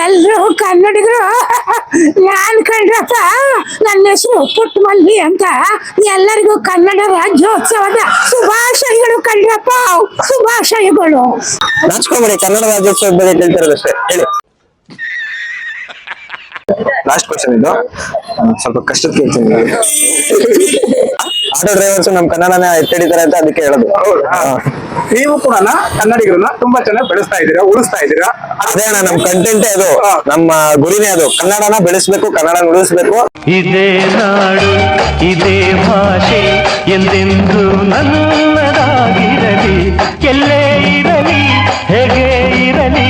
ಎಲ್ರು ಕನ್ನಡಿಗರು ನಾನ್ ಕಂಡ್ರಪ್ಪ. ನನ್ನ ಹೆಸರು ಪುಟ್ಟಮಲ್ಲಿ ಅಂತ. ಎಲ್ಲರಿಗೂ ಕನ್ನಡ ರಾಜ್ಯೋತ್ಸವದ ಶುಭಾಶಯಗಳು ಕಂಡ್ರಪ್ಪ, ಶುಭಾಶಯಗಳು. ನಾಚ್ಕೊಂಬಿಡಿ, ಕನ್ನಡ ರಾಜ್ಯೋತ್ಸವದ ಬಗ್ಗೆ ಕೇಳ್ತಿರೋದಷ್ಟೇ. ಹೇಳಿ. ಲಾಸ್ಟ್ ಕ್ವಶನ್ ಇದು, ಸ್ವಲ್ಪ ಕಷ್ಟದ ಕೇಳ್ತೀನಿ. ಆಟೋ ಡ್ರೈವರ್ಸ್ ನಮ್ ಕನ್ನಡನ ಎತ್ತಿಡಿತಾರೆ ಅಂತ ಅದಕ್ಕೆ ಹೇಳೋದು. ನೀವು ಕೂಡ ಕನ್ನಡಿಗರನ್ನ ತುಂಬಾ ಚೆನ್ನಾಗಿ ಬೆಳೆಸ್ತಾ ಇದ್ದೀರಾ, ಉಳಿಸ್ತಾ ಇದ್ದೀರಾ. ಅದೇ ಅಣ್ಣ ನಮ್ ಕಂಟೆಂಟೇ ಅದು, ನಮ್ಮ ಗುರಿನೇ ಅದು. ಕನ್ನಡನ ಬೆಳೆಸ್ಬೇಕು, ಕನ್ನಡ ಉಳಿಸ್ಬೇಕು. ಇದೇ ನಾಡು, ಇದೇ ಭಾಷೆ ಎಂದೆಂದು ನನ್ನದಾಗಿರಲಿ. ಎಲ್ಲೇ ಇರಲಿ, ಹೇಗೆ ಇರಲಿ,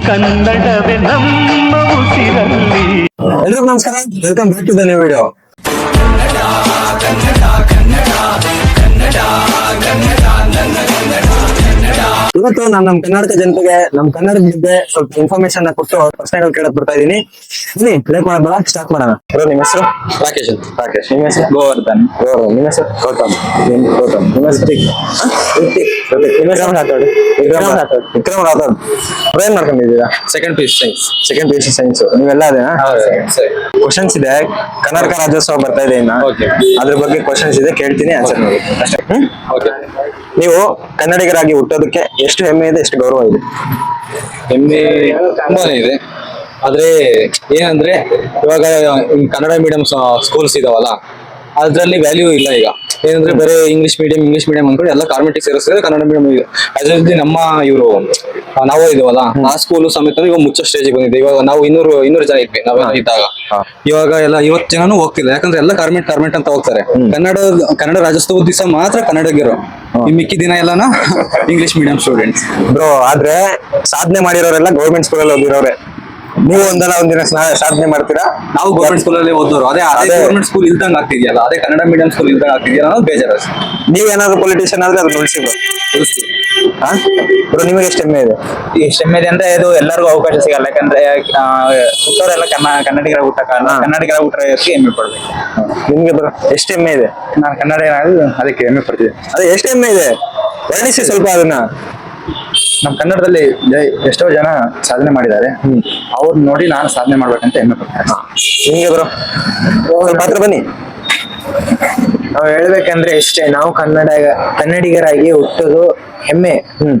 ಕನ್ನಡವೇ ನಮ್ಮ ಉಸಿರಲ್ಲಿ. ಎಲ್ರಿಗೂ ನಮಸ್ಕಾರ, welcome back to the new video. ಇವತ್ತು ನಾನು ನಮ್ಮ ಕರ್ನಾಟಕ ಜನತೆಗೆ ನಮ್ಮ ಕನ್ನಡದ ಬಗ್ಗೆ ಸ್ವಲ್ಪ ಇನ್ಫಾರ್ಮೇಶನ್ ಕೊಟ್ಟು ಪ್ರಶ್ನೆಗಳು ಕೇಳಕ್ ಬರ್ತಾ ಇದೀನಿ. ಬನ್ನಿ ಪ್ಲೇ ಮಾಡೋಣ, ಸ್ಟಾರ್ಟ್ ಮಾಡೋಣ. ನಿಮ್ಮ ಹೆಸರು? ರಾಕೇಶ್. ರಾಕೇಶ್. ನಿಮ್ಮ ಹೆಸರು? ಗೋವರ್ಧನ್. ನಿಮ್ಮ ಹೆಸರು? ಗೌತಮ್. ಗೌತಮ್. ನಿಮ್ಮ ಹೆಸರು? ವಿಕ್ರಮ್ ರಾಥೋಡ್. ವಿಕ್ರಮ್ ರಾಥೋಡ್. ಏನ್ ಮಾಡ್ಕೊಂಡಿದ್ದೀರಾ? Second P U science. Second P U C science. ನೀವೆಲ್ಲ ಅದೇನಾ? ಕ್ವಶನ್ಸ್ ಇದೆ, ಕರ್ನಾಟಕ ರಾಜ್ಯೋತ್ಸವ ಬರ್ತಾ ಇದೆ ಇನ್ನ, ಅದ್ರ ಬಗ್ಗೆ ಕ್ವಶನ್ಸ್ ಇದೆ, ಕೇಳ್ತೀನಿ, ಆನ್ಸರ್ ಮಾಡಿ ಅಷ್ಟೇ. ನೀವು ಕನ್ನಡಿಗರಾಗಿ ಹುಟ್ಟೋದಕ್ಕೆ ಎಷ್ಟು ಹೆಮ್ಮೆ ಇದೆ, ಎಷ್ಟು ಗೌರವ ಇದೆ? ಹೆಮ್ಮೆ ತುಂಬಾನೇ ಇದೆ. ಆದ್ರೆ ಏನಂದ್ರೆ ಇವಾಗ ಕನ್ನಡ ಮೀಡಿಯಂ ಸ್ಕೂಲ್ಸ್ ಇದಾವಲ್ಲ, ಅದ್ರಲ್ಲಿ ವ್ಯಾಲ್ಯೂ ಇಲ್ಲ ಈಗ. ಏನಂದ್ರೆ ಬರೀ ಇಂಗ್ಲಿಷ್ ಮೀಡಿಯಂ ಅನ್ಕೊಂಡು ಎಲ್ಲ ಕಾನ್ವೆಂಟಿಗೆ ಸೇರಿಸಿದ್ರೆ ಕನ್ನಡ ಮೀಡಿಯಂ ಇದೆ. ಅದರಲ್ಲಿ ನಮ್ಮ ಇವರು ನಾವು ಇದೀವಲ್ಲ, ಆ ಸ್ಕೂಲ್ ಸಮೇತ ಇವಾಗ ಮುಚ್ಚೋ ಸ್ಟೇಜಿಗೆ ಬಂದಿದೆ. ಇವಾಗ ನಾವು 200 ಜನ ಇದ್ವಿ ನಾವೆಲ್ಲ ಇದ್ದಾಗ. ಇವಾಗ ಎಲ್ಲ 50 ಜನನು ಹೋಗ್ತಿಲ್ಲ, ಯಾಕಂದ್ರೆ ಎಲ್ಲ ಕಾರ್ಮೆಂಟ್ ಅಂತ ಹೋಗ್ತಾರೆ. ಕನ್ನಡ ರಾಜ್ಯೋತ್ಸವ ದಿವಸ ಮಾತ್ರ ಕನ್ನಡಿಗರು, ಈ ಮಿಕ್ಕಿ ದಿನ ಎಲ್ಲಾನ ಇಂಗ್ಲಿಷ್ ಮೀಡಿಯಂ ಸ್ಟೂಡೆಂಟ್ಸ್. ಬ್ರೋ, ಆದ್ರೆ ಸಾಧನೆ ಮಾಡಿರೋರೆಲ್ಲ ಗೌರ್ಮೆಂಟ್ ಸ್ಕೂಲಲ್ಲಿ ಓದಿರೋರೆ. ನೀವು ಒಂದಿನ ಸಾಧನೆ ಮಾಡ್ತೀರಾ. ನಾವು ಗೌರ್ಮೆಂಟ್ ಸ್ಕೂಲಲ್ಲಿ ಓದೋರು, ಅದೇ ಗೌರ್ಮೆಂಟ್ ಸ್ಕೂಲ್ ಇಲ್ದಂಗ್ ಆಗ್ತಿದ್ಯಲ್ಲ, ಅದೇ ಕನ್ನಡ ಮೀಡಿಯಂ ಸ್ಕೂಲ್ ಇಲ್ದಂಗ್ ಆಗ್ತಿದ್ಯಲ್ಲ ಅನ್ನೋದು ಬೇಜಾರು. ನೀವೇನಾದ್ರು ಪೊಲಿಟಿಷಿಯನ್ ಆದ್ರೆ ಅದನ್ನ ಉಳಿಸಿದ್ರು. ಬ್ರೋ, ನಿಮಗೆ ಎಷ್ಟು ಹೆಮ್ಮೆ ಇದೆ? ಎಷ್ಟು ಹೆಮ್ಮೆ ಇದೆ ಅಂದ್ರೆ, ಇದು ಎಲ್ಲರಿಗೂ ಅವಕಾಶ ಸಿಗಲ್ಲ. ಯಾಕಂದ್ರೆ ಹುಟ್ಟೋರೆಲ್ಲ ಕನ್ನಡಿಗರ ಊಟ ಕಾರಣ, ಕನ್ನಡಿಗರ ಊಟಕ್ಕೆ ಹೆಮ್ಮೆ ಪಡ್ಬೇಕು. ನಿಮ್ಗೆ ಬ್ರೋ ಎಷ್ಟು ಹೆಮ್ಮೆ ಇದೆ? ನಾನು ಕನ್ನಡ ಅದಕ್ಕೆ ಹೆಮ್ಮೆ ಪಡ್ತೀನಿ. ಅದೇ ಎಷ್ಟು ಹೆಮ್ಮೆ ಇದೆ, ವರ್ಣಿಸಿ ಸ್ವಲ್ಪ ಅದನ್ನ. ನಮ್ಮ ಕನ್ನಡದಲ್ಲಿ ಎಷ್ಟೋ ಜನ ಸಾಧನೆ ಮಾಡಿದ್ದಾರೆ, ಅವ್ರು ನೋಡಿ ನಾನು ಸಾಧನೆ ಮಾಡ್ಬೇಕಂತ ಹೆಮ್ಮೆ ಪಡ್ತೀನಿ. ನಿಮ್ಗೆ ಬ್ರೋ ಮಾತ್ರ ಬನ್ನಿ. ನಾವು ಹೇಳ್ಬೇಕಂದ್ರೆ ಇಷ್ಟೇ, ನಾವು ಕನ್ನಡಿಗರಾಗಿ ಹುಟ್ಟೋದು ಹೆಮ್ಮೆ,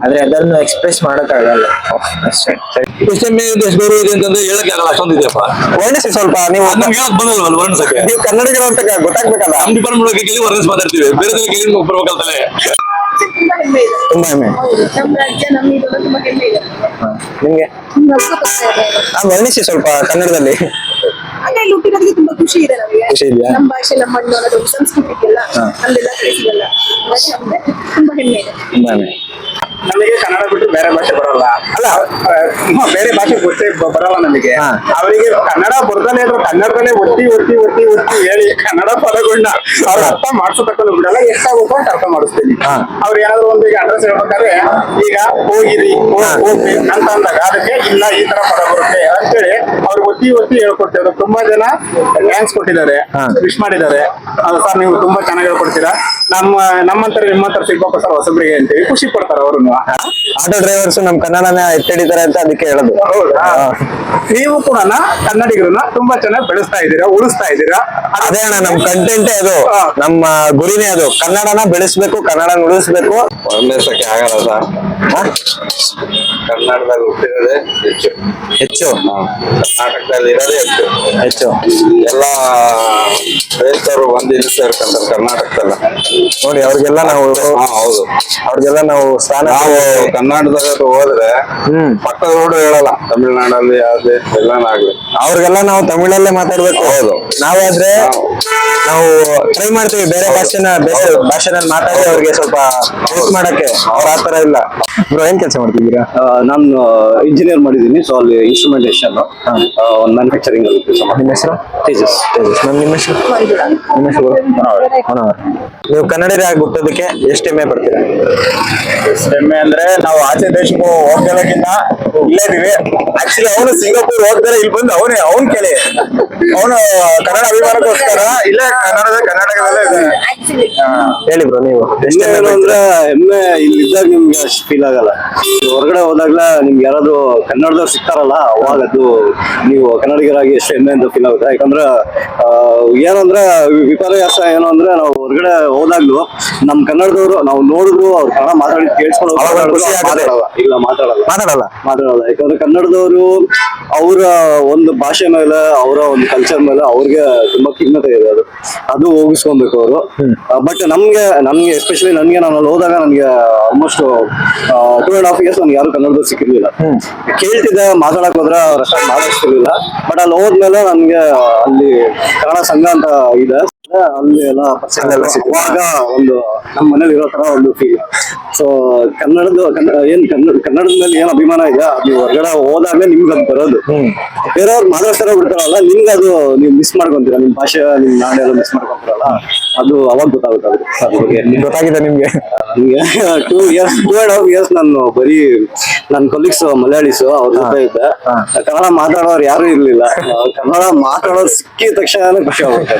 ಆದ್ರೆ ಅದನ್ನು ಎಕ್ಸ್ಪ್ರೆಸ್ ಮಾಡಕ್ಕಾಗಲ್ಲ ಅಷ್ಟೇ. ಎಷ್ಟು ಹೆಮ್ಮೆ ಇದೆ, ಎಷ್ಟು ಗೌರವ ಇದೆ ಅಂತಂದ್ರೆ ಹೇಳಕ್ಕೆ ಆಗಲ್ಲ, ಅಷ್ಟೊಂದು ಇದೆಯಪ್ಪ. ವರ್ಣಿಸಿ ಸ್ವಲ್ಪ. ನೀವು ನಮ್ಗೆ ಹೇಳಕ್ ಬಂದಲ್ವಲ್ಲ ವರ್ಣಿಸಕ್ಕೆ. ನೀವು ಕನ್ನಡಿಗರು ಅಂತ ಗೊತ್ತಾಗ್ಬೇಕಲ್ಲ. ನಮ್ ಡಿಪಾರ್ಟ್ಮೆಂಟ್ ಕೇಳಿ ವರ್ಣಿಸಿ ಮಾತಾಡ್ತೀವಿ, ಬೇರೆ ಕೇಳಿ ಬರ್ಬೇಕಂತಾನೆ. ತುಂಬಾ ಹೆಮ್ಮೆ. ನಮ್ಮ ರಾಜ್ಯ ನಮ್ಮಿದೆಲ್ಲ ತುಂಬಾ ಹೆಮ್ಮೆ ಇದೆ. ನಿಮ್ಗೆ ವರ್ಣಿಸಿ ಸ್ವಲ್ಪ ಕನ್ನಡದಲ್ಲಿ. ಅಂದ್ರೆ ಇಲ್ಲಿ ಹುಟ್ಟಿರೋದಕ್ಕೆ ತುಂಬಾ ಖುಷಿ ಇದೆ ನಮಗೆ. ಖುಷಿ ಇದೆಯಾ? ನಮ್ಮ ಭಾಷೆ, ನಮ್ಮ ಮಣ್ಣು ಅನ್ನೋದು ಸಂಸ್ಕೃತಿಗೆಲ್ಲ ಅಲ್ಲೆಲ್ಲ ಕಳಿಸಿದಲ್ಲ, ತುಂಬಾ ಹೆಮ್ಮೆ ಇದೆ. ತುಂಬಾ ಹೆಮ್ಮೆ. ನಮಗೆ ಕನ್ನಡ ಬಿಟ್ಟು ಬೇರೆ ಭಾಷೆ ಬರಲ್ಲ. ಅಲ್ಲ, ಬೇರೆ ಭಾಷೆ ಗೊತ್ತೇ ಬರಲ್ಲ ನಮಗೆ. ಅವರಿಗೆ ಕನ್ನಡ ಬರ್ದಲೇ ಇದ್ರು ಕನ್ನಡದಲ್ಲೇ ಒತ್ತಿ ಹೇಳಿ ಕನ್ನಡ ಪದಗಳನ್ನ ಅವ್ರ ಅರ್ಥ ಮಾಡ್ಸೋತಕ್ಕೂ ಬಿಡಲ್ಲ. ಎಷ್ಟಾಗುತ್ತೋ ಅಷ್ಟು ಅರ್ಥ ಮಾಡಿಸ್ತೀನಿ. ಅವ್ರು ಏನಾದ್ರು ಒಂದು ಈಗ ಅಡ್ರೆಸ್ ಹೇಳ್ಬೇಕಾದ್ರೆ, ಈಗ ಹೋಗಿರಿ ಹೋಗ್ರಿ ಅಂತ ಅಂದಾಗ ಅದಕ್ಕೆ ಇಲ್ಲ ಈ ತರ ಪದ ಬರುತ್ತೆ ಅಂತೇಳಿ ಅವ್ರಿಗೆ ಒತ್ತಿ ಹೇಳ್ಕೊಡ್ತೇವೆ. ತುಂಬಾ ಜನ ಥ್ಯಾಂಕ್ಸ್ ಕೊಟ್ಟಿದ್ದಾರೆ, ವಿಶ್ ಮಾಡಿದ್ದಾರೆ. ಸರ್ ನೀವು ತುಂಬಾ ಚೆನ್ನಾಗಿ ಹೇಳ್ಕೊಡ್ತೀರಾ, ನಮ್ಮಂತರ ನಿಮ್ಮಂತರ ಸಿಗ್ಬೇಕು ಸರ್ ಹೊಸಬ್ರಿಗೆ ಅಂತೇಳಿ ಖುಷಿ ಪಡ್ತಾರೆ ಅವರು. ಆಟೋ ಡ್ರೈವರ್ಸ್ ನಮ್ ಕನ್ನಡನ ಎತ್ತಿಡಿತಾರೆ ಅಂತ ಅದಕ್ಕೆ ಹೇಳೋದು. ನೀವು ಕೂಡ ಕನ್ನಡಿಗರನ್ನ ತುಂಬಾ ಚೆನ್ನಾಗಿ ಬೆಳೆಸ್ತಾ ಇದ್ದೀರಾ, ಉಳಿಸ್ತಾ ಇದ್ದೀರಾ. ಅದೇ ಅಣ್ಣ ನಮ್ ಕಂಟೆಂಟೇ ಅದು, ನಮ್ಮ ಗುರಿನೇ ಅದು. ಕನ್ನಡನ ಬೆಳೆಸ್ಬೇಕು, ಕನ್ನಡ ಉಳಿಸ್ಬೇಕು. ವರ್ಣಿಸಕ್ಕೆ ಆಗಲ್ಲ ಸರ್. ಕನ್ನಡದಲ್ಲಿ ಹುಟ್ಟಿರೋದೇ ಹೆಚ್ಚು, ಕರ್ನಾಟಕದಲ್ಲಿ ಇರೋದೇ ಹೆಚ್ಚು. ಎಲ್ಲ ಕ್ರೈಸ್ತರು ಬಂದು ಇಲ್ಲಿ ಸೇರ್ಕೊಂತಾರೆ ಕರ್ನಾಟಕದಲ್ಲ. ನೋಡಿ ಅವ್ರಿಗೆಲ್ಲ ನಾವು ಹೌದು, ಅವ್ರಿಗೆಲ್ಲ ನಾವು ಸ್ಥಾನ. ನಾವು ಕರ್ನಾಟಕದಾಗ ಹೋದ್ರೆ ಪಕ್ಕದ ರೋಡ್ ಹೇಳಲ್ಲ, ತಮಿಳ್ನಾಡಲ್ಲಿ ಯಾವ್ದೇ ಎಲ್ಲಾನಾಗ್ಲಿ ಅವ್ರಿಗೆಲ್ಲ ನಾವು ತಮಿಳಲ್ಲೇ ಮಾತಾಡ್ಬೇಕು. ಹೌದು, ನಾವಾದ್ರೆ ನಾವು ಟ್ರೈ ಮಾಡ್ತೀವಿ ಬೇರೆ ಭಾಷೆನಲ್ಲಿ ಮಾತಾಡಿ ಅವ್ರಿಗೆ ಸ್ವಲ್ಪ ಹೆಲ್ಪ್ ಮಾಡಕ್ಕೆ. ಅವ್ರ ಆತರ ಇಲ್ಲ. ಬ್ರೋ, ಏನ್ ಕೆಲಸ ಮಾಡ್ತಿದ್ದೀರಾ? ನಾನು ಇಂಜಿನಿಯರ್ ಮಾಡಿದ್ದೀನಿ, ಸೊ ಅಲ್ಲಿ ಇನ್ಸ್ಟ್ರುಮೆಂಟೇಶನ್ ಒಂದು ಮ್ಯಾನುಫ್ಯಾಕ್ಚರಿಂಗ್ ಅಲ್ಲಿ ಕೆಲಸ ಮಾಡಿ. ನಿಮ್ಮ ಹೆಸರು? ತೇಜಸ್. ನಿಮ್ಮ ಹೆಸರು? ನಿಮ್ಮ ಹೆಸರು? ನೀವು ಕನ್ನಡಿಗರಾಗಿ ಹುಟ್ಟೋದಕ್ಕೆ ಎಷ್ಟು ಹೆಮ್ಮೆ ಪಡ್ತೀರಾ? ಹೆಮ್ಮೆ ಅಂದ್ರೆ ನಾವು ಆಚೆ ದೇಶಕ್ಕೂ ಹೋಗ್ತಿರೋಕ್ಕಿಂತ ಇಲ್ಲೇ ಇದೀವಿ. ಆಕ್ಚುಲಿ ಅವನು ಸಿಂಗಾಪುರ್ ಹೋಗ್ತಾರೆ, ಇಲ್ಲಿ ಬಂದು ಅವನ್ ಕೇಳಿ ಅವನು ಕನ್ನಡ ಅಭಿಮಾನಕ್ಕೋಸ್ಕರ ಇಲ್ಲೇ ಕರ್ನಾಟಕದಲ್ಲೇ ಇದ್ದಾನೆ. ಹೇಳಿ ಬ್ರೋ, ನೀವು ಹೆಮ್ಮೆ ಅಂದ್ರೆ ಹೆಮ್ಮೆ ಇಲ್ಲಿದ್ದಾಗ ನಿಮ್ಗೆ ಅಷ್ಟು ಫೀಲ್ ಆಗಲ್ಲ, ಹೊರಗಡೆ ಹೋದಾಗ ಹೋದಾಗ್ಲ ನಿಮ್ಗೆ ಯಾರಾದ್ರೂ ಕನ್ನಡದವ್ರು ಸಿಗ್ತಾರಲ್ಲ ಅವಾಗ ಅದು ನೀವು ಕನ್ನಡಿಗರಾಗಿ ಎಷ್ಟು ಹೆಮ್ಮೆ ಅಂತ ಫೀಲ್ ಆಗುತ್ತೆ. ಯಾಕಂದ್ರೆ ಏನಂದ್ರೆ ವಿಪರ್ಯಾಸ ಏನು ಅಂದ್ರೆ ನಾವು ಹೊರಗಡೆ ಹೋದಾಗ್ಲೂ ನಮ್ ಕನ್ನಡದವರು ನಾವು ನೋಡಿದ್ರು ಅವ್ರು ಕನ್ನಡ ಮಾತಾಡಿ ಕೇಳಿಸ್ಕೊಂಡು ಇಲ್ಲ ಮಾತಾಡಲ್ಲ. ಯಾಕಂದ್ರೆ ಕನ್ನಡದವರು ಅವರ ಒಂದು ಭಾಷೆ ಮೇಲೆ ಅವರ ಒಂದು ಕಲ್ಚರ್ ಮೇಲೆ ಅವ್ರಿಗೆ ತುಂಬಾ ಖಿನ್ನತೆ ಇದೆ. ಅದು ಹೋಗಿಸ್ಕೊಬೇಕು ಅವರು. ಬಟ್ ನನ್ಗೆ ಎಸ್ಪೆಷಲಿ ನಾನು ಅಲ್ಲಿ ಹೋದಾಗ ನನ್ಗೆ ಆಲ್ಮೋಸ್ಟ್ 2.5 years ನನ್ಗೆ ಯಾರು ಕನ್ನಡದವ್ರು ಸಿಕ್ಕಿರ್ಲಿಲ್ಲ. ಕೇಳ್ತಿದ್ದೆ, ಮಾತಾಡಕ್ ಹೋದ್ರೆ ಅವ್ರು ಅಷ್ಟಾಗಿ ಮಾತಾಡ್ತಿರ್ಲಿಲ್ಲ. ಬಟ್ ಅಲ್ಲಿ ಹೋದ್ಮೇಲೆ ನನ್ಗೆ ಅಲ್ಲಿ ಕನ್ನಡ ಸಂಘ ಅಂತ ಇದೆ, ಅಲ್ಲಿ ಎಲ್ಲ ಸಿಕ್ಕುವಾಗ ಒಂದು ನಮ್ಮ ಮನೇಲಿ ಇರೋ ತರ ಒಂದು ಫೀಲ್. ಸೊ ಕನ್ನಡದ ಮೇಲೆ ಏನ್ ಅಭಿಮಾನ ಇದೆ ಅದು ಹೊರಗಡೆ ಹೋದಾಗ್ಲೇ ನಿಮ್ಗೆ ಅದು ಬರೋದು. ಬೇರೆಯವ್ರು ಮಾತಾಡ್ತಾರ ಬಿಡ್ತಾರಲ್ಲ, ನಿಮ್ಗೆ ಅದು ನೀವು ಮಿಸ್ ಮಾಡ್ಕೊಂತೀರ, ನಿಮ್ ಭಾಷೆ ನಿಮ್ ನಾಡೆಲ್ಲ ಮಿಸ್ ಮಾಡ್ಕೊಂತೀರಲ್ಲ, ಅದು ಅವಾಗ ಗೊತ್ತಾಗಿದೆ ನಿಮ್ಗೆ. ನಮ್ಗೆ 2.5 years ನಾನು ಬರೀ ನನ್ನ ಕೊಲೀಗ್ಸ್ ಮಲಯಾಳೀಸು ಅವ್ರ ಜೊತೆ ಇದ್ದೆ. ಕನ್ನಡ ಮಾತಾಡೋರು ಯಾರು ಇರ್ಲಿಲ್ಲ. ಕನ್ನಡ ಮಾತಾಡೋರು ಸಿಕ್ಕಿದ ತಕ್ಷಣ ಖುಷಿ ಆಗುತ್ತೆ.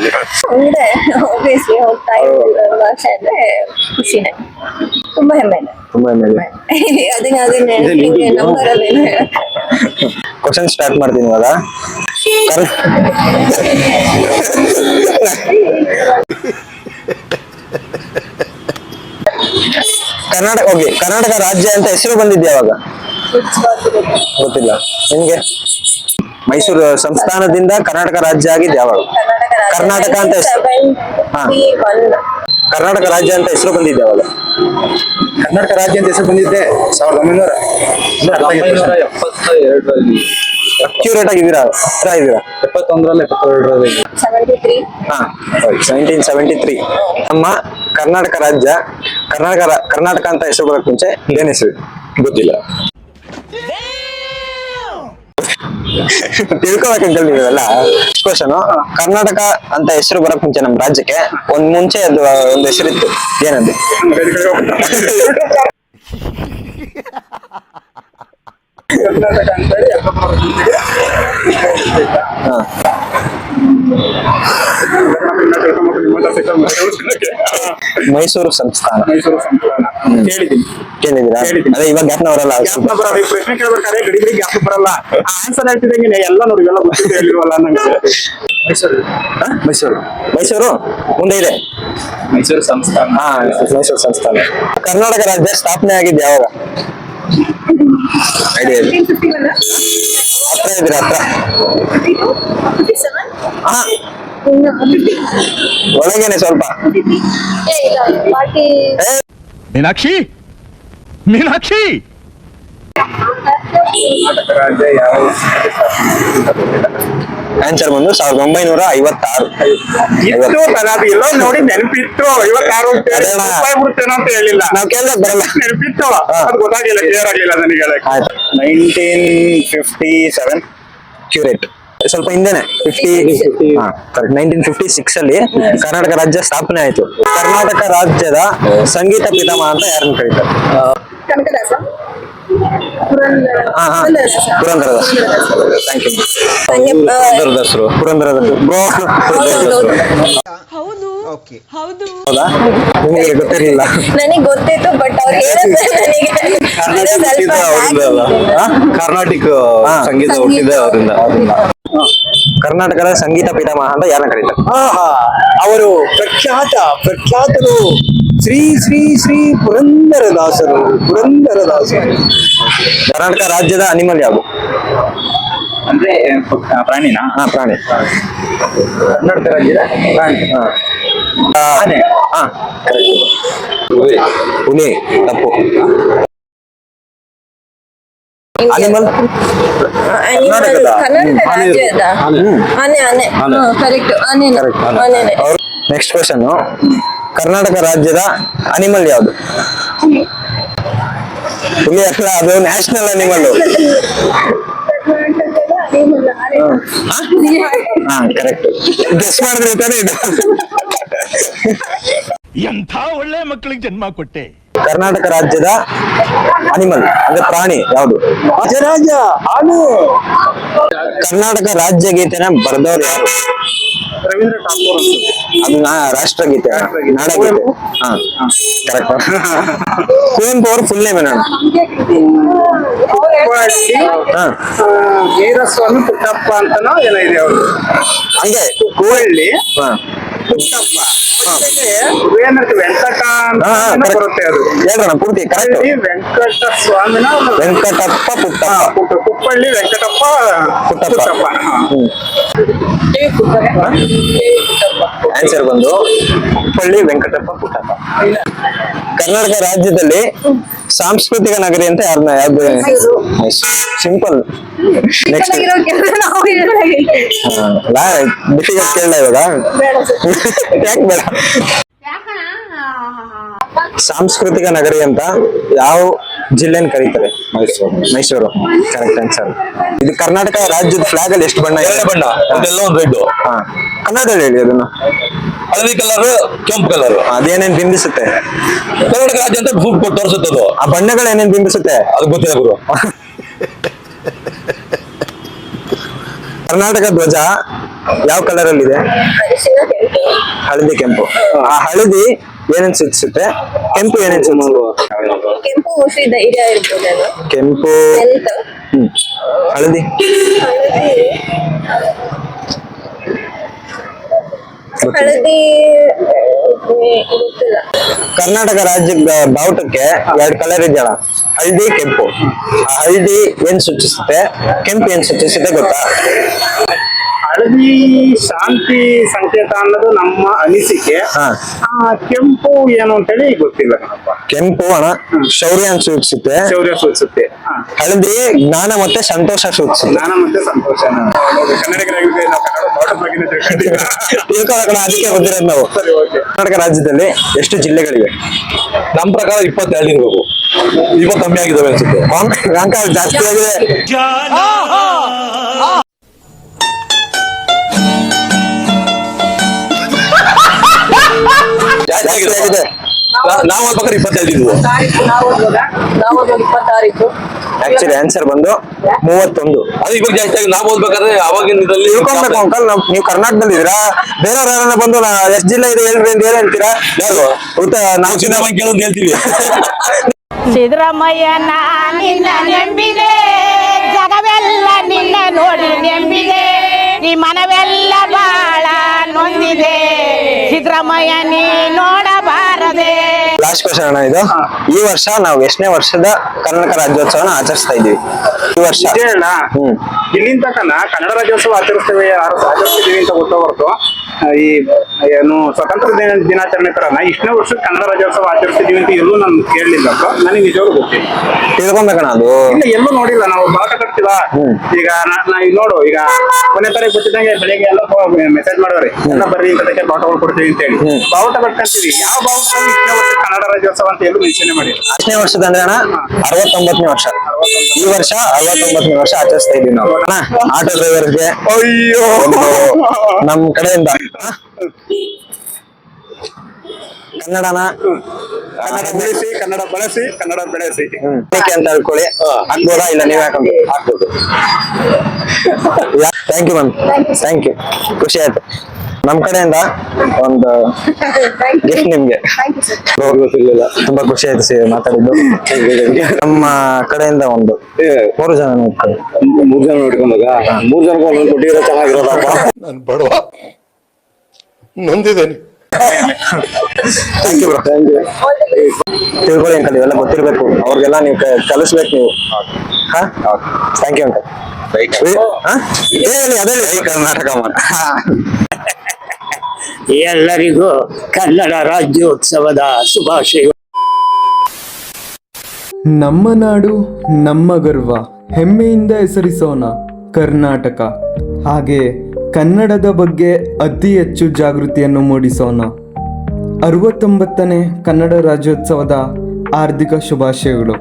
ಅಂದ್ರೆ obviously ಹೋಗ್ತಾ ಇರೋ ಭಾಷೆ ಅಂದ್ರೆ ಖುಷಿನೇ, ತುಂಬಾ ಹೆಮ್ಮೆ ಇದೆ. ಅದನ್ನ ನಂಬರ್ ಅದೇನು ಕ್ವಶನ್ ಸ್ಟಾರ್ಟ್ ಮಾಡ್ತೀನಿ ಇವಾಗ. ಕರ್ನಾಟಕ ರಾಜ್ಯ ಅಂತ ಹೆಸರು ಬಂದಿದ್ದೆ ಯಾವಾಗ? ಗೊತ್ತಿಲ್ಲ ನಿಮ್ಗೆ? ಮೈಸೂರು ಸಂಸ್ಥಾನದಿಂದ ಕರ್ನಾಟಕ ರಾಜ್ಯ ಆಗಿದ್ದು ಯಾವಾಗ? ಕರ್ನಾಟಕ ಅಂತ ಕರ್ನಾಟಕ ರಾಜ್ಯ ಅಂತ ಹೆಸರು ಬಂದಿದ್ದೆ ಯಾವಾಗ? ಕರ್ನಾಟಕ ರಾಜ್ಯ ಅಂತ ಹೆಸರು ಬಂದಿದ್ದೆ 1972ರಲ್ಲಿ. ಅಕ್ಯುರೇಟ್ ಆಗಿದ್ದೀರಾ? ಹತ್ರ ಇದ್ದೀರಾ? 71ರಲ್ಲಿ 72ರಲ್ಲಿ. 1973. ನಮ್ಮ ಕರ್ನಾಟಕ ರಾಜ್ಯ ಕರ್ನಾಟಕ ಅಂತ ಹೆಸರು ಬರೋಕ್ ಮುಂಚೆ ಏನ್ ಹೆಸರು? ಗೊತ್ತಿಲ್ಲ. ತಿಳ್ಕೊಬೇಕಂತ ನೀವೆಲ್ಲ. ಕ್ವಶನ್, ಕರ್ನಾಟಕ ಅಂತ ಹೆಸರು ಬರಕ್ ಮುಂಚೆ ನಮ್ಮ ರಾಜ್ಯಕ್ಕೆ ಮುಂಚೆ ಅದು ಒಂದು ಹೆಸರಿತ್ತು, ಏನದು? ಕರ್ನಾಟಕ ಅಂತೇಳಿ ಮೈಸೂರು ಸಂಸ್ಥಾನ. ಕೇಳಿದ್ದೀರಾ? ಅದೇ ಇವಾಗ ಜ್ಞಾಪನವರಲ್ಲ. ಪ್ರಶ್ನೆ ಕೇಳ್ಬೇಕಾದ್ರೆ ಗಡಿಬಿಡಿ ಜ್ಞಾಪಕ ಬರಲ್ಲ. ಆನ್ಸರ್ ಹೇಳ್ತಿದ್ದಂಗೆ ಎಲ್ಲ ನೋಡಿ ಎಲ್ಲ ಗೊತ್ತಿದೆ ಹೇಳಿಲ್ವಲ್ಲ ನಂಗೆ. ಮೈಸೂರು ಮುಂದೆ ಇದೆ. ಮೈಸೂರು ಸಂಸ್ಥಾನ. ಮೈಸೂರು ಸಂಸ್ಥಾನ. ಕರ್ನಾಟಕ ರಾಜ್ಯ ಸ್ಥಾಪನೆ ಆಗಿದ್ದು ಯಾವಾಗ? ಐಡಿಯಾ ಇದೆ? ಹತ್ರ ಇದ್ದೀರಾ? ಒಳಗೇನೆ ಸ್ವಲ್ಪ. ಮೀನಾಕ್ಷಿ ಆನ್ಸರ್ ಬಂದು 1956. ಎಲ್ಲೋ ನೋಡಿ ನೆನಪಿತ್ತು. 56 ಅಂತ ಹೇಳಿಲ್ಲ. ನಾವ್ ಕೇಳಿದಾಗ ಬರಲ್ಲ. ನೆನಪಿತ್ತು, ಅದು ಗೊತ್ತಾಗಿಲ್ಲ, ಕ್ಲಿಯರ್ ಆಗ್ಲಿಲ್ಲ ನನಗೆ. 1957 ಕ್ಯೂರೇಟ್. ಸ್ವಲ್ಪ ಹಿಂದೆನೆ 1956 ಅಲ್ಲಿ ಕರ್ನಾಟಕ ರಾಜ್ಯ ಸ್ಥಾಪನೆ ಆಯ್ತು. ಕರ್ನಾಟಕ ರಾಜ್ಯದ ಸಂಗೀತ ಪಿತಾಮಹ ಅಂತ ಯಾರನ್ನು ಕರೀತಾರೆ? ಕನಕದಾಸ, ಪುರಂದರದಾಸ್. Thank you. ಪುರಂದರದಾಸರು. ಹೌದಾ? ನಿಮಗೆ ಗೊತ್ತಿರಲಿಲ್ಲ? ನನಗೆ ಗೊತ್ತಿತ್ತು, ಬಟ್ ಅವ್ರು ಹೇಳಿದ್ರೆ ಕರ್ನಾಟಕ ಸಂಗೀತ ಹುಟ್ಟಿದೆ ಅವರಿಂದ. ಕರ್ನಾಟಕದ ಸಂಗೀತ ಪಿತಾಮಹ ಅಂತ ಯಾರನ್ನ ಕರೀತಾರೆ? ಅವರು ಪ್ರಖ್ಯಾತರು ಶ್ರೀ ಶ್ರೀ ಶ್ರೀ ಪುರಂದರದಾಸರು. ಕರ್ನಾಟಕ ರಾಜ್ಯದ ಅನಿಮಲ್ ಯಾವುದು? ಅಂದ್ರೆ ಪ್ರಾಣಿನಾ? ಪ್ರಾಣಿ. ಕರ್ನಾಟಕ ರಾಜ್ಯದ ಪ್ರಾಣಿ ಆನೆ. ಹುಲಿ. ತಪ್ಪು. ಅನಿಮಲ್ ಕರ್ನಾಟಕ ರಾಜ್ಯದ ಆನೆ. ಕರೆಕ್ಟ್, ಆನೆ. ನೆಕ್ಸ್ಟ್ ಕ್ವಶನ್, ಕರ್ನಾಟಕ ರಾಜ್ಯದ ಅನಿಮಲ್ ಯಾವುದು? ಹುಲಿ ಅಲ್ಲ, ಅದು ನ್ಯಾಷನಲ್ ಅನಿಮಲ್. ಕರೆಕ್ಟ್. ಗೆಸ್ ಮಾಡಿದ್ರೆ ತಾನೇ ಇದು. ಎಂಥ ಒಳ್ಳೆ ಮಕ್ಕಳಿಗೆ ಜನ್ಮ ಕೊಟ್ಟೆ. ಕರ್ನಾಟಕ ರಾಜ್ಯದ ಅನಿಮಲ್ ಅಂದ್ರೆ ಪ್ರಾಣಿ ಯಾವುದು? ಕರ್ನಾಟಕ ರಾಜ್ಯ ಗೀತೆನ ಬರೆದವ್ರು ಯಾರು? ರವೀಂದ್ರ ಠಾಕೂರ್. ಅದು ರಾಷ್ಟ್ರಗೀತೆ, ನಾಡಗೀತೆ. ಕರೆಕ್ಟ್. ಕುವೆಂಪು ಅವ್ರ ಫುಲ್ ನೇಮ್ ಏನಣ್ಣ? ಕುಪ್ಪಳ್ಳಿ ಹಾ ವೀರಸ್ವಾಮಿ ಪುಟ್ಟಪ್ಪ ಅಂತನೋ ಏನೋ ಇದೆ ಅವರು. ಹಂಗೆ ಕುಪ್ಪಳ್ಳಿ ಹಾ ಪುಟ್ಟಪ್ಪ ಏನಂತ ವೆಂಕಟ ಅಂತ ಹಾ, ಏನೋ correct. ಬರುತ್ತೆ ಅದು. ಹೇಳ್ರಣ ಪೂರ್ತಿ ಕರೆಕ್ಟ್. ಕುಪ್ಪಳ್ಳಿ ವೆಂಕಟ ಸ್ವಾಮಿನ ವೆಂಕಟಪ್ಪ ಪುಟ್ಟ. ಕುಪ್ಪಳ್ಳಿ ವೆಂಕಟಪ್ಪ ಪುಟ್ಟಪ್ಪ. ಹಾ. ಆನ್ಸರ್ ಬಂದು ಕುಪ್ಪಳ್ಳಿ ವೆಂಕಟಪ್ಪ ಪುಟ್ಟಪ್ಪ. ಕರ್ನಾಟಕ ರಾಜ್ಯದಲ್ಲಿ ಸಾಂಸ್ಕೃತಿಕ ನಗರಿ ಅಂತ ಯಾವ್ದು? ಸಿಂಪಲ್. ನೆಕ್ಸ್ಟ್ ಬಿಟ್ಟಿಗೆ ಕೇಳಲ್ಲ ಇವಾಗ. ಯಾಕೆ ಬೇಡ? ಸಾಂಸ್ಕೃತಿಕ ನಗರಿ ಅಂತ ಯಾವ ಜಿಲ್ಲೆನ ಕರೀತಾರೆ? ಮೈಸೂರು. Correct answer. ಇದು ಕರ್ನಾಟಕ ರಾಜ್ಯದ ಫ್ಲಾಗ್ ಅಲ್ಲಿ ಎಷ್ಟು ಬಣ್ಣ ಇದೆ? 2 ಬಣ್ಣ, ಒಂದೆಲ್ಲ ಒಂದು ರೆಡ್. ಹಾ, ಕನ್ನಡದಲ್ಲಿ ಹೇಳಿ ಅದನ್ನ. ಹಳದಿ ಕಲರ್, ಕೆಂಪು ಕಲರ್. ಅದೇನೇನ್ ಬಿಂಬಿಸುತ್ತೆ? ಕರ್ನಾಟಕ ರಾಜ್ಯ ಅಂತ ತೋರಿಸುತ್ತೆ ಅದು. ಆ ಬಣ್ಣಗಳು ಏನೇನ್ ಬಿಂಬಿಸುತ್ತೆ? ಅದು ಗೊತ್ತಿಲ್ಲ ಗುರು. ಕರ್ನಾಟಕ ಧ್ವಜ ಯಾವ ಕಲರ್ ಅಲ್ಲಿ ಇದೆ? ಹಳದಿ ಕೆಂಪು. ಆ ಹಳದಿ ಏನೇನ್ ಸೂಚಿಸುತ್ತೆ? ಕೆಂಪು ಏನೇನ್ ಸೂಚಿಸುತ್ತೆ? ಕೆಂಪು ಮೋಸ್ಟ್ಲಿ ಧೈರ್ಯ ಇರ್ಬೋದೇನೋ. ಕೆಂಪು. ಹೆಲ್ತ್. ಹಳದಿ ಹಳದಿ ಗೊತ್ತಿಲ್ಲ. ಕರ್ನಾಟಕ ರಾಜ್ಯದ ಬಾವುಟಕ್ಕೆ 2 ಕಲರ್ ಇದೆಯಲ್ಲ, ಹಳದಿ ಕೆಂಪು. ಆ ಹಳದಿ ಏನ್ ಸೂಚಿಸುತ್ತೆ? ಕೆಂಪು ಏನ್ ಸೂಚಿಸುತ್ತೆ ಗೊತ್ತಾ? ಹಳದಿ ಶಾಂತಿ ಸಂಕೇತ ಅನ್ನೋದು ನಮ್ಮ ಅನಿಸಿಕೆ. ಹಾ. ಕೆಂಪು ಏನು ಅಂತೇಳಿ ಗೊತ್ತಿಲ್ಲ ಕಣಪ್ಪ. ಕೆಂಪು ಅಣ್ಣ ಶೌರ್ಯ ಅಂತ ಸೂಚಿಸುತ್ತೆ. ಶೌರ್ಯ ಸೂಚಿಸುತ್ತೆ. ಹಳದಿ ಜ್ಞಾನ ಮತ್ತೆ ಸಂತೋಷ ಸೂಚಿಸುತ್ತೆ. ಜ್ಞಾನ ಮತ್ತೆ ಸಂತೋಷ. ಕನ್ನಡಿಗರಾಗಿದ್ರೆ ನಾವು ಕನ್ನಡ ಬಾವುಟದ ಬಗ್ಗೆ ತಿಳ್ಕೊಂಡಿಲ್ಲ. ತಿಳ್ಕೊಳ್ಳೋಣ, ಅದಕ್ಕೆ ಬಂದಿರೋದು ನಾವು. ಸರಿ, ಓಕೆ. ಕರ್ನಾಟಕ ರಾಜ್ಯದಲ್ಲಿ ಎಷ್ಟು ಜಿಲ್ಲೆಗಳಿವೆ? ನಮ್ಮ ಪ್ರಕಾರ 22 ಇರ್ಬೇಕು. ಇವಾಗ ಕಮ್ಮಿ ಆಗಿದಾವೆ ಅನ್ಸುತ್ತೆ. ಅಂಕ ಜಾಸ್ತಿ ಆಗಿದೆ. ಜಾಸ್ತಿ ಆಗಿದೆ. ನಾವು ಪ್ರಕಾರ 25 ಇದ್ವು. ನಾವು 26 ಆಕ್ಚುಲಿ ಆನ್ಸರ್ ಬಂದು 31. ಅದು ಇವಾಗ ಜಾಸ್ತಿ ಆಗಿ ನಾವು ಓದ್ಬೇಕಾದ್ರೆ ಅವಾಗಿನ ಇದರಲ್ಲಿ ತಿಳ್ಕೊಬೇಕು ಅಂಕಲ್. ನೀವು ಕರ್ನಾಟಕದಲ್ಲಿ ಇದ್ದೀರಾ? ಬೇರೆಯವ್ರ ಯಾರನ್ನ ಬಂದು ಎಷ್ಟು ಜಿಲ್ಲೆ ಇದೆ ಹೇಳ್ರಿ ಅಂತ ಹೇಳಿ ಅಂತೀರಾ? ಯಾರು ನಾವು ಸಿನಿಮಾ ಕೇಳೋದು ಹೇಳ್ತೀವಿ. ಸಿದ್ದರಾಮಯ್ಯನ ನಿನ್ನ ನೆಂಬಿದೆ, ಜಗವೆಲ್ಲ ನಿನ್ನ ನೋಡಿ ನೆಂಬಿದೆ, ಈ ಮನವೆಲ್ಲ ಬಾಳ ನೊಂದಿದೆ, ಸಿದ್ದರಾಮಯ್ಯ ನೀ ನೋಡಬಾರದೆ. ಲಾಸ್ಟ್ ಕ್ವಶನ್ ಅಣ್ಣ ಇದು. ಈ ವರ್ಷ ನಾವು ಎಷ್ಟನೇ ವರ್ಷದ ಕರ್ನಾಟಕ ರಾಜ್ಯೋತ್ಸವನ ಆಚರಿಸ್ತಾ ಇದೀವಿ? ಈ ವರ್ಷ ಹೇಳ ಇಲ್ಲಿಂದ ತನಕ ಕನ್ನಡ ರಾಜ್ಯೋತ್ಸವ ಆಚರಿಸ್ತೀವಿ ಅಂತ ಗೊತ್ತ ಹೊರತು ಈ ಏನು ಸ್ವತಂತ್ರ ದಿನಾಚರಣೆ ತರನ ಇಷ್ಟನೇ ವರ್ಷ ಕನ್ನಡ ರಾಜ್ಯೋತ್ಸವ ಆಚರಿಸ್ತಿದೀವಿ ಅಂತ ಎಲ್ಲೂ ನಾನು ಕೇಳಲಿಲ್ಲ. ನನಗೆ ನಿಜವಾಗ್ಲೂ ಗೊತ್ತಿಲ್ಲ. ತಿಳ್ಕೊಬೇಕಣ್ಣ ಅದು. ಇಲ್ಲ, ಎಲ್ಲೂ ನೋಡಿಲ್ಲ. ನಾವು ಬಾವುಟ ಕಟ್ತೀವ. ಈಗ ನಾವ್ ನೋಡು, ಈಗ 1ನೇ ತಾರೀಕು ಗೊತ್ತಿದ್ದಂಗೆ ಬೆಳಿಗ್ಗೆ ಎಲ್ಲ ಮೆಸೇಜ್ ಮಾಡೋರಿ ಎಲ್ಲ ಬರ್ರಿ ಇಂತದಕ್ಕೆ ಬಾವುಟಗಳು ಕೊಡ್ತೀವಿ ಅಂತ ಹೇಳಿ ಬಾವುಟ ಕಟ್ಕೊಂತೀವಿ. ಯಾವ ಬಾವುಟ ಇಷ್ಟನೇ ವರ್ಷ ಕನ್ನಡ ರಾಜ್ಯೋತ್ಸವ ಅಂತ ಎಲ್ಲೂ ಮೆನ್ಷನ್ ಮಾಡಿ. ಎಷ್ಟನೇ ವರ್ಷದ ಅಂದ್ರೆ ಅಣ್ಣ 69ನೇ ವರ್ಷ. ಈ ವರ್ಷ 69ನೇ ವರ್ಷ ಆಚರಿಸ್ತಾ ಇದೀವಿ ನಾವು. ಅಣ್ಣ ಆಟೋ ಡ್ರೈವರ್ಗೆ ಅಯ್ಯೋ ನಮ್ ಕಡೆಯಿಂದ ಕನ್ನಡನ ಕನ್ನಡ ಉಳಿಸಿ, ಕನ್ನಡ ಬಳಸಿ, ಕನ್ನಡ ಬೆಳೆಸಿ ಅಂತ ಹೇಳ್ಕೊಳ್ಳಿ. ಹಾಕ್ಬೋದಾ? ಇಲ್ಲ ನೀವೇ ಹಾಕ್ಬೋದು. Thank you ma'am. Thank you. ಖುಷಿ ಆಯ್ತು. ನಮ್ ಕಡೆಯಿಂದ ಒಂದು ಗಿಫ್ಟ್ ನಿಮ್ಗೆ. ತುಂಬಾ ಖುಷಿ ಆಯ್ತು ಮಾತಾಡಿದ್ದು. ನಮ್ಮ ಕಡೆಯಿಂದ ಒಂದು 3 ಜನ ನೋಡ್ಕೊಂಡು 3 ಜನ ನೋಡ್ಕೊಂಡಾಗ 3 ಜನ ಕೊಟ್ಟಿರೋ ಚೆನ್ನಾಗಿರೋದಪ್ಪ. ನಾನು ಬಡವ ನೊಂದಿದ್ದೇನೆ. Thank you bro. ತಿಳ್ಕೊಳ್ಳಿ ಅಂಕಲ್, ಇವೆಲ್ಲ ಗೊತ್ತಿರ್ಬೇಕು ಅವ್ರಿಗೆಲ್ಲ ನೀವು ಕಲಿಸ್ಬೇಕು ನೀವು. ಹಾ, ಥ್ಯಾಂಕ್ ಯು ಅಂಕಲ್. ಹೇಳಿ ಅದೇ ಕರ್ನಾಟಕ ಎಲ್ಲರಿಗೂ ಕನ್ನಡ ರಾಜ್ಯೋತ್ಸವದ ಶುಭಾಶಯಗಳು. ನಮ್ಮ ನಾಡು ನಮ್ಮ ಗರ್ವ, ಹೆಮ್ಮೆಯಿಂದ ಹೆಸರಿಸೋಣ ಕರ್ನಾಟಕ. ಹಾಗೆ ಕನ್ನಡದ ಬಗ್ಗೆ ಅತಿ ಹೆಚ್ಚು ಜಾಗೃತಿಯನ್ನು ಮೂಡಿಸೋಣ. 69ನೇ ಕನ್ನಡ ರಾಜ್ಯೋತ್ಸವದ ಹಾರ್ದಿಕ ಶುಭಾಶಯಗಳು.